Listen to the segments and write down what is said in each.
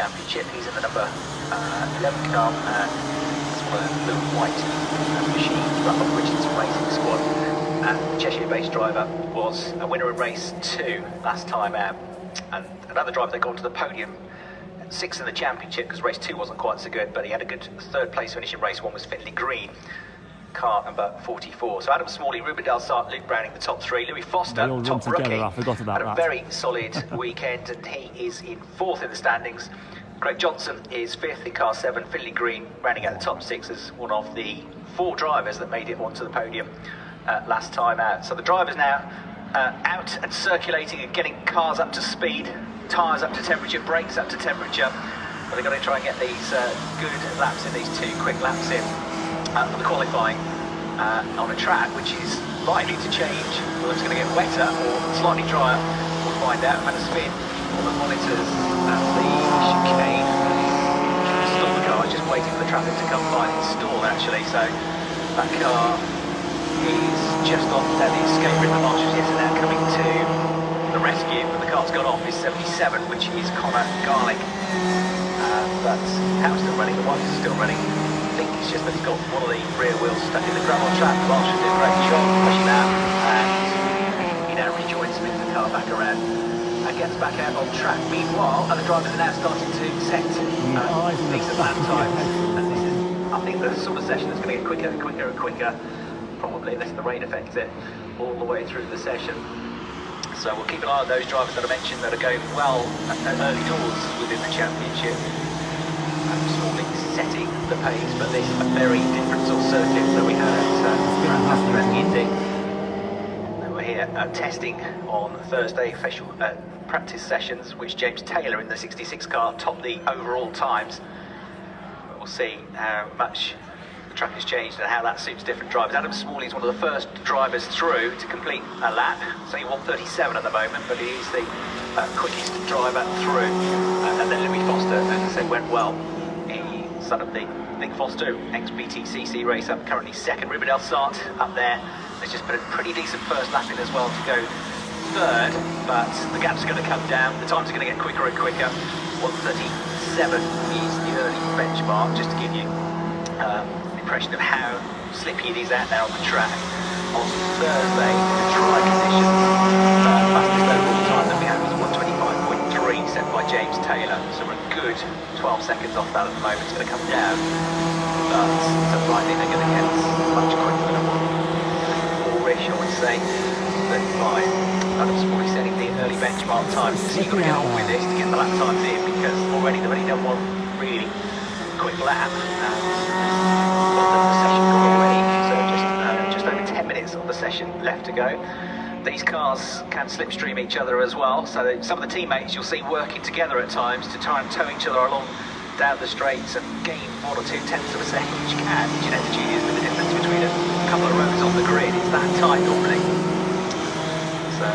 Championship. He's in the number 11 car, it's one of the white machines, Ralph Richards Racing Squad. And the Cheshire-based driver was a winner in race 2 last time out. And another driver that got onto the podium, 6th in the championship, because race 2 wasn't quite so good, but he had a good 3rd place finish in race 1, was Finley Green, car number 44. So Adam Smalley, Ruben Dalsart, Luke Browning, the top 3. Louis Foster, top rookie, I forgot about had a very solid weekend, and he is in 4th in the standings. Craig Johnson is 5th in car 7. Finley Green rounding out the top 6 as one of the 4 drivers that made it onto the podium last time out. So the drivers now out and circulating and getting cars up to speed, tyres up to temperature, brakes up to temperature. But they've got to try and get these good laps in, these 2 quick laps in for the qualifying on a track which is likely to change. Whether it's going to get wetter or slightly drier, we'll find out. I've had a spin on the monitors at the chicane. Install the car, just waiting for the traffic to come by and install actually. So that car is just off there, the escape route the marshals yesterday are coming to the rescue, but the car's gone off. Is 77, which is Connor Garlick. But how still running, the wife's still running. I think it's just that he's got one of the rear wheels stuck in the gravel trap. The marshals did a great job pushing out, and he now rejoins, spins the car back around and gets back out on track. Meanwhile, other drivers are now starting to set decent lap times, and this is, I think, the sort of session that's going to get quicker and quicker and quicker, probably unless the rain affects it, all the way through the session. So we'll keep an eye on those drivers that I mentioned that are going well at early doors within the championship. Smalley setting the pace, but this is a very different sort of circuit that we had at Indy. And we're here testing on Thursday, official practice sessions, which James Taylor in the 66 car topped the overall times. But we'll see how much the track has changed and how that suits different drivers. Adam Smalley is one of the first drivers through to complete a lap. It's only 1:37 at the moment, but he is the quickest driver through. And then Louis Foster, as I said, went well. Son of the Nick Foster, ex-BTCC racer, currently 2nd. Ruben Dalsart up there. There's just been a pretty decent first lap in as well to go 3rd, but the gap's going to come down. The times are going to get quicker and quicker. 1:37 is the early benchmark, just to give you an impression of how slippy it is out there on the track. On Thursday, the dry conditions, fastest overall time that we had was 1:25.3, set by James Taylor. So we're a good 12 seconds off that at the moment. It's going to come down, but it's unlikely they're going to get much quicker than a 1:04-ish, I would say. 35. Adam Smalley setting the early benchmark time. So you've got to get on with this to get the lap times in, because already they've only done one really quick lap, and the session got already. So just over 10 minutes of the session left to go. These cars can slipstream each other as well, so some of the teammates you'll see working together at times to try and tow each other along down the straights and gain 1 or 2 tenths of a second, which can. Ginetta is with the difference between a couple of rows on the grid. It's that tight normally. So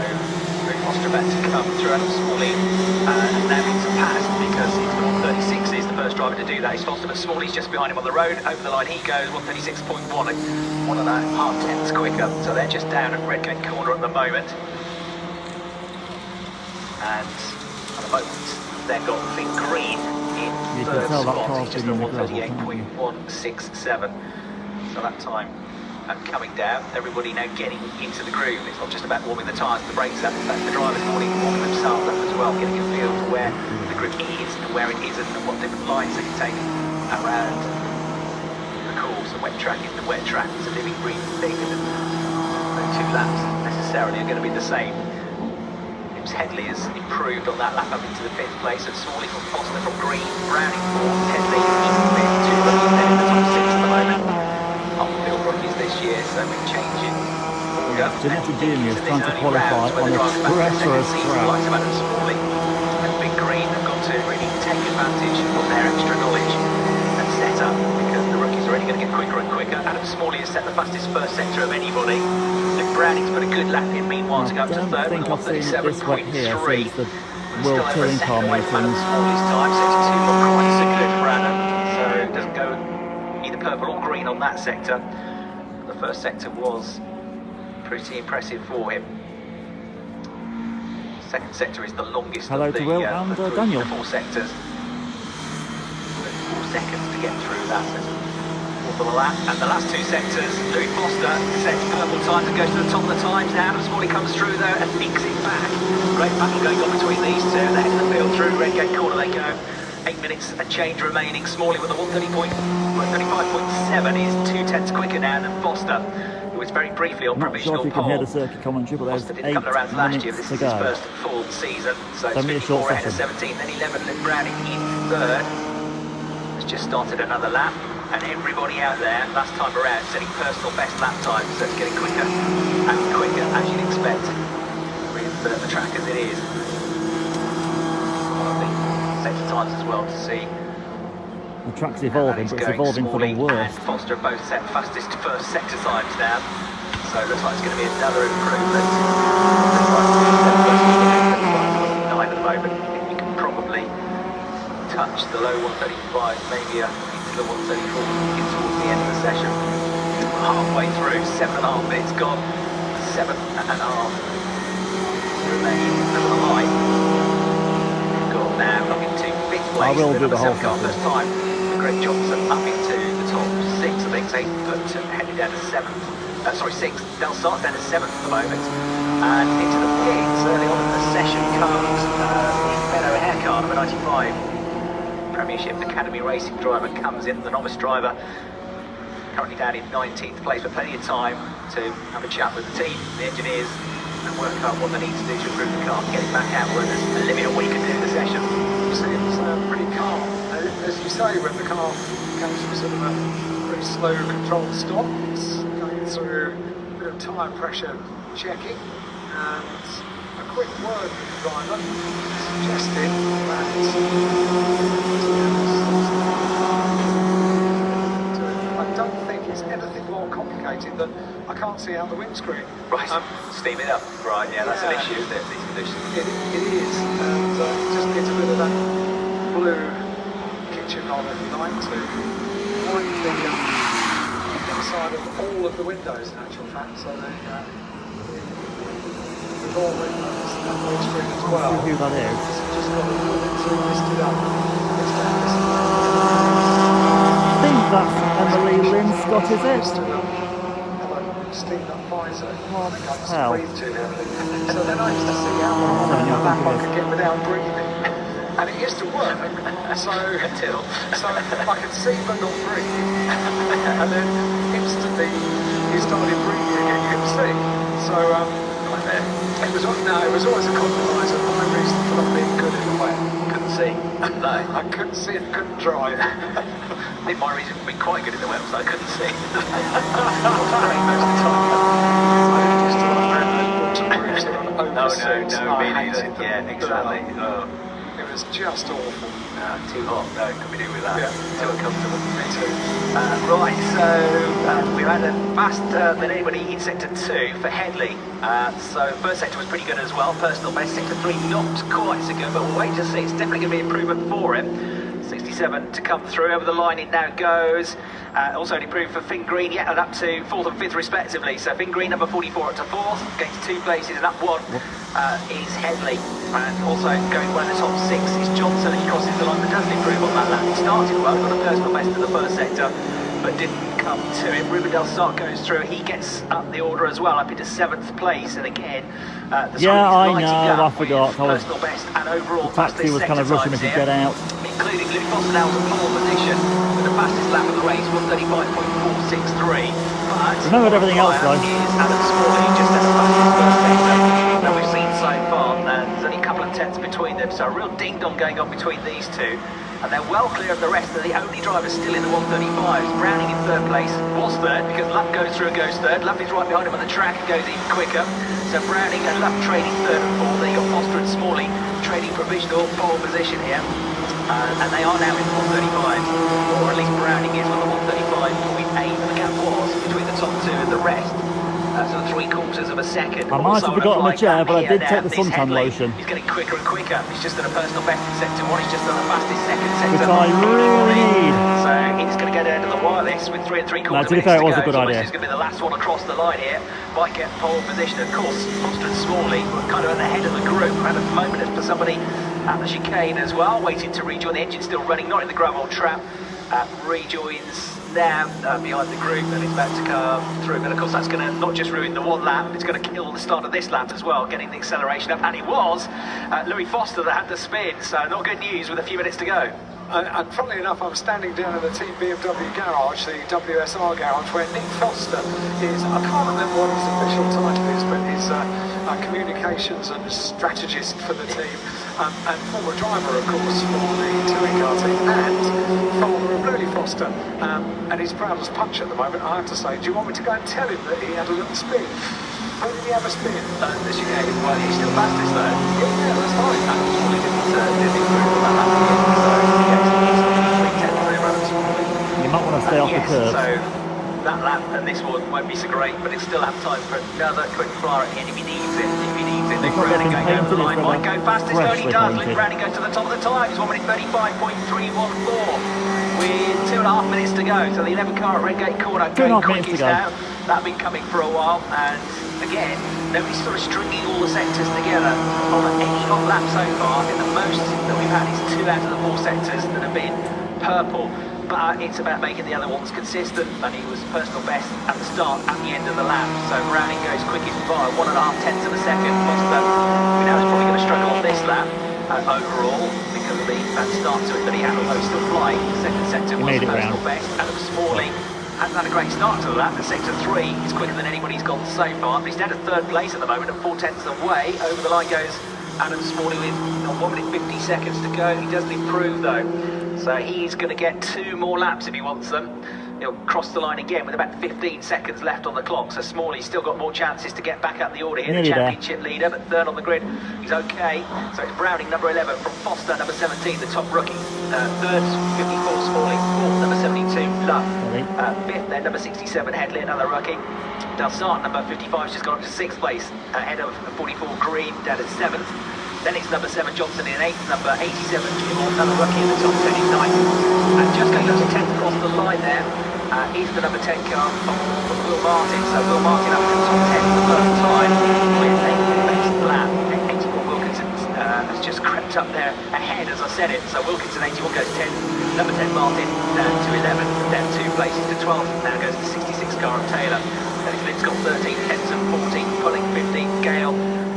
Rick Foster about to come through Adam Smalley, and now it's passed because it's the 1:36 is the first driver to do that. He's Foster, but Smalley's just behind him on the road. Over the line he goes, 1:36.1, 1.5 tenths quicker. So they're just down at Redgate Corner at the moment. And at the moment they've got Finn Green in 3rd spot. He's just at 1:38.167. So that time coming down, everybody now getting into the groove. It's not just about warming the tyres, the brakes up, the drivers warming themselves up as well, getting a feel for where the grip is and where it isn't, and what different lines they can take around the course. The wet track is the wet track. It's a living, breathing thing, and no 2 laps necessarily are going to be the same. James Headley has improved on that lap up into the 5th place, and Smalley from Foster, from Green, Browning 4th, Headley is 5th, 2 rookies there in the top 6 at the moment. Upfield rookies this year, so we're changing. Ginetta is trying to qualify on a treacherous track. Like Adam Smalley and Big Green have got to really take advantage of their extra knowledge and set up, because the rookies are only going to get quicker and quicker. Adam Smalley has set the fastest first sector of anybody. Luke Browning's put a good lap in meanwhile to go up to 3rd with 1:37.3. The World Touring Car meetings. Smalley's time, 62 not quite so good for Adam, so it doesn't go either purple or green on that sector. The first sector was pretty impressive for him. Second sector is the longest of the, Will and Daniel. 4 sectors. seconds to get through that for the lap. And the last two sectors, Louis Foster sets purple times and goes to the top of the times. Now Adam Smalley comes through though and nicks it back. Great battle going on between these two. The head of the field through Redgate corner they go. 8 minutes and change remaining. Smalley with a 135.7 is 2/10 quicker now than Foster, who was very briefly on provisional pole. I'm not sure if you can hear the circuit commentary, but there's 8 minutes to go. First and full season, so it's Only a short 54 ahead of session. 17, then 11 Luke Browning in third. Has just started another lap, and everybody out there last time around setting personal best lap times, so it's getting quicker and quicker as you'd expect with the track as it is. One of the sector times as well to see. The track's evolving, but it's evolving for the worst. And Foster are both set fastest first sector times now, so it looks like it's going to be another improvement. Nine at the moment. I think we can probably touch the low 135, maybe into the 134 towards the end of the session. Halfway through, 7.5 minutes gone, 7.5 remain over the line. We've got now up into 5th place. I will do the whole car first time. Greg Johnson up into the top 6, I think, so he's headed down to 7th. Sorry, 6th. Del Sart's down to 7th at the moment. And into the pits early on in the session comes Meadow Haircar, number 95. Premiership Academy Racing driver comes in, the novice driver. Currently down in 19th place, but plenty of time to have a chat with the team, the engineers, and work out what they need to do to improve the car and get it back out where there's a limit of what you can do in the session. Seems pretty calm. As you say, when the car comes to sort of a very slow controlled stop, it's going through a bit of tyre pressure checking, and a quick word with the driver suggesting that I don't think it's anything more complicated than I can't see out the windscreen. Right, steam it up. Right, yeah, that's an issue, isn't it, these conditions? It is, and it just needs a bit of that blue kitchen on at night to wipe the inside of all of the windows in actual fact, so the door windows and the windscreen as well. Who that is? It's just got a little bit too misted up. I think that's Emily Linscott, is it? Steamed up visor. What I think I must hell? breathe too heavily. So then I used to see how long lap I could get without breathing. And it used to work. So I could see but not breathe. And then instantly you started breathing again, you could see. So it was always a compromise of my reason for not being good in the wet. Couldn't see. No. I couldn't see and couldn't drive. I think my reason for being quite good in the web was I couldn't see. No, me neither. Yeah, exactly. It was just awful. Too hot. No, could we do with that? Yeah. Too uncomfortable. Me too. Right, so we ran faster than anybody in sector 2 for Headley. So first sector was pretty good as well. Personal best. Sector 3 not quite so good, but we'll wait to see. It's definitely going to be an improvement for him. 67 to come through. Over the line it now goes. Also an improvement for Finn Green, yeah, and up to 4th and 5th respectively. So Finn Green number 44 up to 4th, gains 2 places, and up 1 is Headley. And also going well in the top 6 is Johnson, and he crosses the line but doesn't improve on that lap. He started well, got a personal best in the first sector, but didn't come to it. Ruben Del Sart goes through, he gets up the order as well, up into 7th place, and again the yeah, I know, I with forgot. personal best and overall The taxi was kind of rushing me to get out. Including Louis Foster now to pole position with the fastest lap of the race, 135.463. But remembered everything else though. Is Adam Smalley just at the fastest first sector that we've seen so far, and there's only a couple of tenths between them, so a real ding-dong going on between these two. And they're well clear of the rest. They're the only drivers still in the 135s. Browning in 3rd place, was 3rd because Luff goes through and goes 3rd. Luff is right behind him on the track and goes even quicker. So Browning and Luff trading 3rd and 4th. Then you've got Foster and Smalley trading provisional pole position here. And they are now in 135s, or at least Browning is on the 135.8, and the gap was between the top 2 and the rest. So 3/4 of a second. I might have forgotten my chair, but I did take the suntan lotion. He's getting quicker and quicker. He's just done a personal best in sector 1. He's just done the fastest second sector. Which I really need. So he's going to go down to the wireless with 3 3/4 No, to be minutes fair, it to was go. a good So idea. He's going to be the last one across the line here. Might get pole position. Of course, Foster and Smalley were kind of at the head of the group. And at the moment, it's for somebody at the chicane as well, waiting to rejoin. The engine still running, not in the gravel trap. rejoins now behind the group, and it's about to come through. But of course that's going to not just ruin the one lap, it's going to kill the start of this lap as well, getting the acceleration up. And it was Louis Foster that had the spin, so not good news with a few minutes to go. And funnily enough, I'm standing down in the Team BMW garage, the WSR garage, where Nick Foster is, I can't remember what his official title is, but he's communications and strategist for the team, and former driver, of course, for the touring car team, and father of Louis Foster. And he's proud as punch at the moment, I have to say. Do you want me to go and tell him that he had a little spin? How did he have a spin? Well, he's still fastest though. Yeah, that's fine. He didn't improve on that lap again, You might want to stay off the curb. So that lap and this one won't be so great, but it's still have time for another quick flyer at the end if he needs it. Nick Browning going over the line, might go fastest, though he does. Nick Browning goes to the top of the time. He's 1 minute 35.314 with 2.5 minutes to go. So the 11 car at Redgate Corner going quickest now. That's been coming for a while, and again, nobody's sort of stringing all the sectors together on any hot lap so far. And the most that we've had is 2 out of the 4 sectors that have been purple. But it's about making the other ones consistent, and he was personal best at the start and the end of the lap. So Browning goes quickest by 1.5 tenths of a second. Foster, we know, is probably going to struggle on this lap overall because of the start to it that he had, although he's still flying. The second sector was personal best. Adam Smalley hasn't had a great start to the lap, but sector 3 is quicker than anybody's gone so far. But he's down to 3rd place at the moment at 4 tenths away. Over the line goes Adam Smalley with 1 minute 50 seconds to go. He doesn't improve though. So he's going to get 2 more laps if he wants them. He'll cross the line again with about 15 seconds left on the clock. So Smalley's still got more chances to get back up the order here. The championship leader, but 3rd on the grid. He's okay. So it's Browning, number 11, from Foster, number 17, the top rookie. 3rd, 54, Smalley. 4th, number 72, Love. 5th, then number 67, Headley, another rookie. Dalsart, number 55, has just gone up to 6th place, ahead of 44, Green, down at 7th. Then it's number 7, Johnson in 8th, number 87, another rookie in the top 10 in 9th. And just going up to 10th across the line there is the number 10 car from Will Martin. So Will Martin up to the top 10 for the first time with a best lap. 81 Wilkinson has just crept up there ahead as I said it. So Wilkinson 81 goes 10, number 10 Martin down to 11, down 2 places to 12. Now goes the 66 car of Taylor. Then Lynn's got 13, Henson 14, Pulling 15, Gale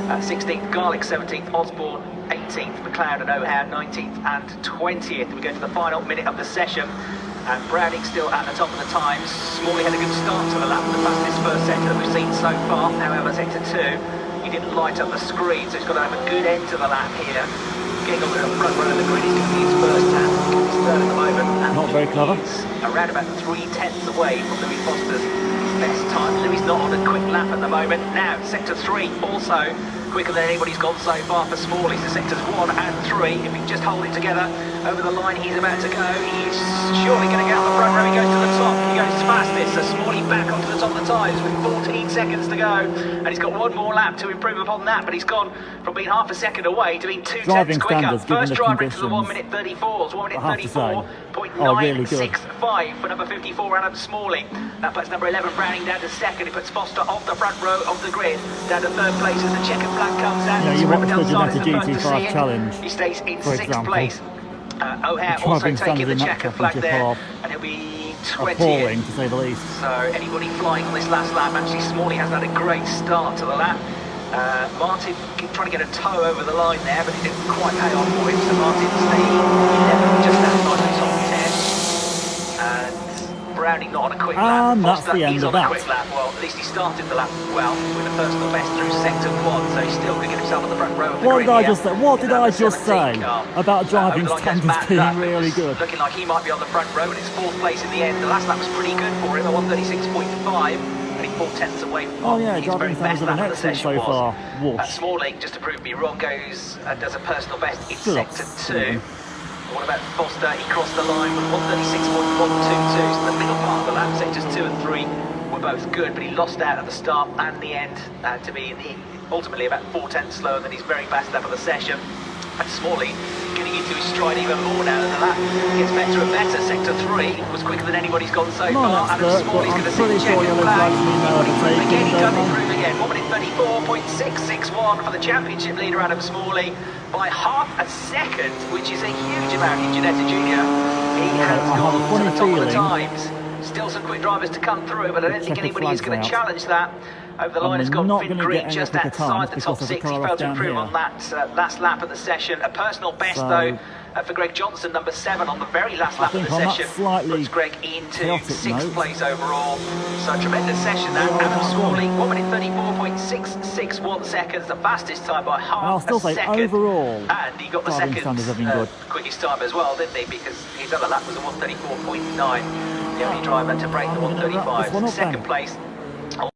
16th, Garlick 17th, Osborne 18th, McLeod and O'Hare 19th and 20th. We go to the final minute of the session, and Browning still at the top of the times. Smalley had a good start to the lap, the fastest first sector that we've seen so far. However, sector 2, he didn't light up the screen, so he's got to have a good end to the lap here. Getting on the front row of the grid, he's going to be his first tap. He's 3rd at the moment, and not very clever. He's around about 3 tenths away from Louis Foster's best time. Louis not on a quick lap at the moment. Now, sector 3 also quicker than anybody's gone so far for Smalley. So sectors 1 and 3, if he can just hold it together over the line he's about to go, he's surely going to get out the front row. He goes to the top, he goes fastest. So Smalley back onto the top of the tyres with 14 seconds to go, and he's got 1 more lap to improve upon that, but he's gone from being half a second away to being 2 tenths quicker. First driver into the 1 minute 34s, 1 minute 34.965 for number 54 Adam Smalley. That puts number 11 Browning down to 2nd. It puts Foster off the front row of the grid down to 3rd place as the checkered flag comes out. Yeah, you want the Ginetta GT5 challenge. He stays in for 6th example. place. O'Hare also taking the checkered flag there, and he'll be 20th. Appalling, to say the least. So anybody flying on this last lap, actually Smalley hasn't had a great start to the lap. Martin trying to get a toe over the line there, but it didn't quite pay off for him, so Martin staying 11th, just outside the top 10. And Browning not on a quick lap. That's the end of that. Quick lap. Well, at least he started the lap well with a personal best through sector 1, so he's still going to get himself on the front row of the grid. What did I just say about driving standards being really good? Looking like he might be on the front row, and it's 4th place in the end. The last lap was pretty good for him, at 136.5. Only 4 tenths away from his very best lap of the session so was. Smalley, just to prove me wrong, goes and does a personal best in sector 2. What about Foster? He crossed the line with 136.122, so the middle part of the lap. Sectors 2 and 3 were both good, but he lost out at the start and the end to be ultimately about 4 tenths slower than his very best lap of the session. And Smalley getting into his stride even more now than the lap gets better and better. Sector 3 was quicker than anybody's gone so far. Adam Smalley's going to see the checkered flag. Again, he does improve again. 1 minute 34.661 for the championship leader Adam Smalley by half a second, which is a huge amount in Ginetta Junior. He has I have a gone to funny the top of the feeling. times. Still some quick drivers to come through, but I don't think checkered anybody is going to flags out. challenge that. Over the line And has we're gone not Finn gonna Green get any just quicker outside times the because top of the 6. He car off failed to down improve here. on that last lap of the session. A personal best, So, though, for Greg Johnson, number 7 on the very last lap of think the on that session. slightly Puts Greg into chaotic 6th note, place overall. So a tremendous session that. Yeah, Adam well Smalley, done. 1 minute 34.661 seconds, the fastest time by half I'll still a say second. overall, And he got the driving second standards have been good. quickest time as well, didn't he? Because his other lap was a 134.9. The only driver to break the I'm gonna wrap this one 135. up Second then. place,